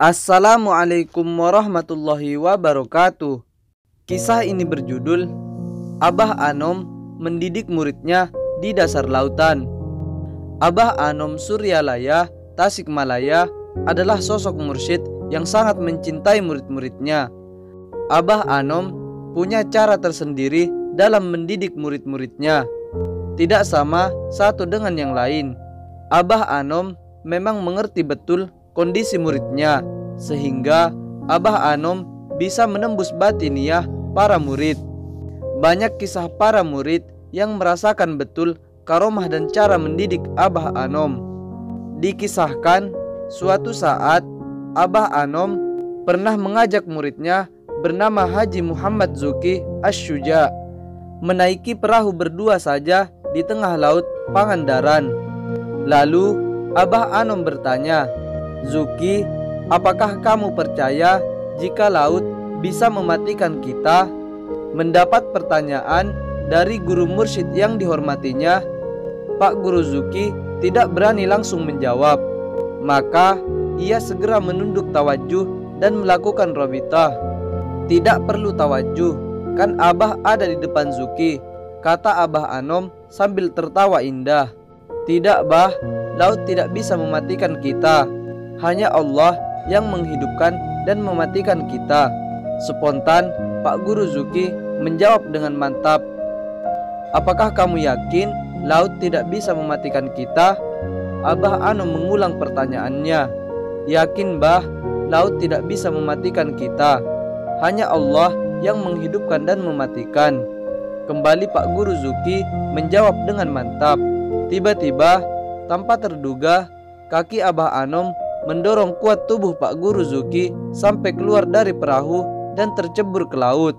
Assalamualaikum warahmatullahi wabarakatuh. Kisah ini berjudul Abah Anom mendidik muridnya di dasar lautan. Abah Anom Suryalaya, Tasikmalaya adalah sosok mursyid yang sangat mencintai murid-muridnya. Abah Anom punya cara tersendiri dalam mendidik murid-muridnya. Tidak sama satu dengan yang lain. Abah Anom memang mengerti betul kondisi muridnya, sehingga Abah Anom bisa menembus batiniah para murid. Banyak kisah para murid yang merasakan betul karomah dan cara mendidik Abah Anom. Dikisahkan suatu saat Abah Anom pernah mengajak muridnya bernama Haji Muhammad Zuki Asy-Syuja menaiki perahu berdua saja di tengah laut Pangandaran. Lalu Abah Anom bertanya, "Zuki, apakah kamu percaya jika laut bisa mematikan kita?" Mendapat pertanyaan dari guru mursyid yang dihormatinya, Pak Guru Zuki tidak berani langsung menjawab. Maka ia segera menunduk tawajuh dan melakukan robitah. "Tidak perlu tawajuh, kan Abah ada di depan Zuki," kata Abah Anom sambil tertawa indah. "Tidak, Bah, laut tidak bisa mematikan kita. Hanya Allah yang menghidupkan dan mematikan kita." Spontan Pak Guru Zuki menjawab dengan mantap, "Apakah kamu yakin laut tidak bisa mematikan kita?" Abah Anom mengulang pertanyaannya. "Yakin, Bah, laut tidak bisa mematikan kita. Hanya Allah yang menghidupkan dan mematikan." Kembali Pak Guru Zuki menjawab dengan mantap. Tiba-tiba, tanpa terduga, kaki Abah Anom mendorong kuat tubuh Pak Guru Zuki sampai keluar dari perahu dan tercebur ke laut.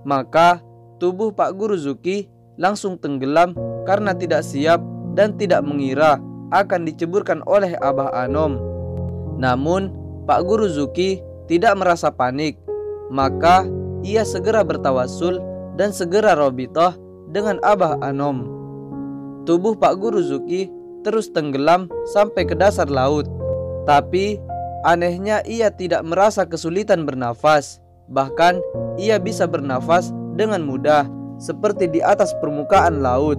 Maka tubuh Pak Guru Zuki langsung tenggelam karena tidak siap dan tidak mengira akan diceburkan oleh Abah Anom. Namun Pak Guru Zuki tidak merasa panik. Maka ia segera bertawasul dan segera robitoh dengan Abah Anom. Tubuh Pak Guru Zuki terus tenggelam sampai ke dasar laut. Tapi anehnya ia tidak merasa kesulitan bernafas. Bahkan ia bisa bernafas dengan mudah seperti di atas permukaan laut.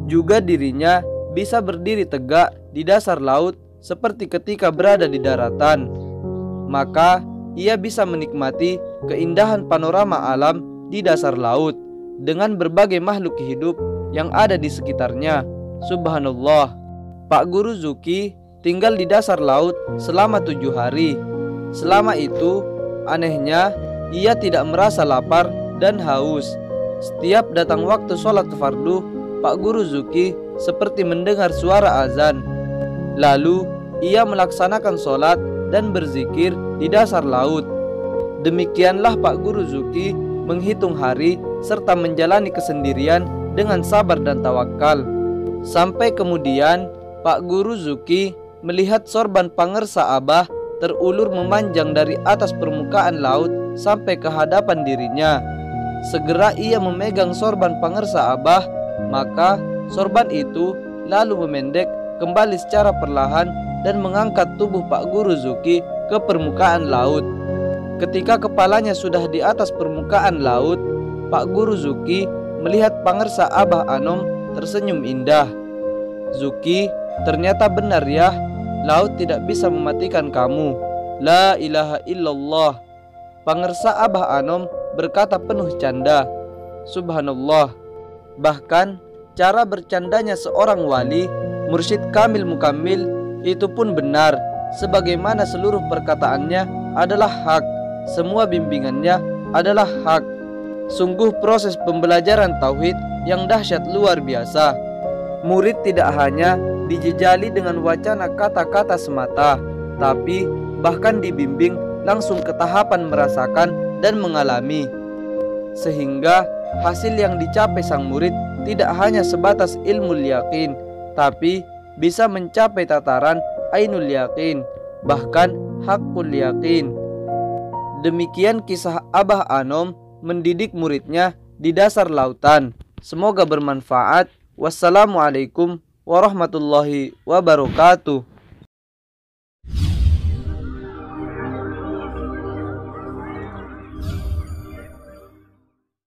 Juga dirinya bisa berdiri tegak di dasar laut seperti ketika berada di daratan. Maka ia bisa menikmati keindahan panorama alam di dasar laut dengan berbagai makhluk hidup yang ada di sekitarnya. Subhanallah. Pak Guru Zuki tinggal di dasar laut selama 7 hari. Selama itu, anehnya, ia tidak merasa lapar dan haus. Setiap datang waktu sholat fardu, Pak Guru Zuki seperti mendengar suara azan. Lalu, ia melaksanakan sholat dan berzikir di dasar laut. Demikianlah Pak Guru Zuki menghitung hari serta menjalani kesendirian dengan sabar dan tawakal. Sampai kemudian Pak Guru Zuki melihat sorban pangersa Abah terulur memanjang dari atas permukaan laut sampai ke hadapan dirinya. Segera ia memegang sorban pangersa Abah, maka sorban itu lalu memendek kembali secara perlahan dan mengangkat tubuh Pak Guru Zuki ke permukaan laut. Ketika kepalanya sudah di atas permukaan laut, Pak Guru Zuki melihat pangersa Abah Anom tersenyum indah. "Zuki, ternyata benar ya, laut tidak bisa mematikan kamu. La ilaha illallah." Pangersa Abah Anom berkata penuh canda. Subhanallah. Bahkan cara bercandanya seorang wali, mursyid kamil mukamil, itu pun benar, sebagaimana seluruh perkataannya adalah hak. Semua bimbingannya adalah hak. Sungguh proses pembelajaran tauhid yang dahsyat luar biasa. Murid tidak hanya dijejali dengan wacana kata-kata semata, tapi bahkan dibimbing langsung ke tahapan merasakan dan mengalami. Sehingga hasil yang dicapai sang murid tidak hanya sebatas ilmu yakin, tapi bisa mencapai tataran ainul yakin, bahkan hakul yakin. Demikian kisah Abah Anom mendidik muridnya di dasar lautan. Semoga bermanfaat. Wassalamualaikum warahmatullahi wabarakatuh.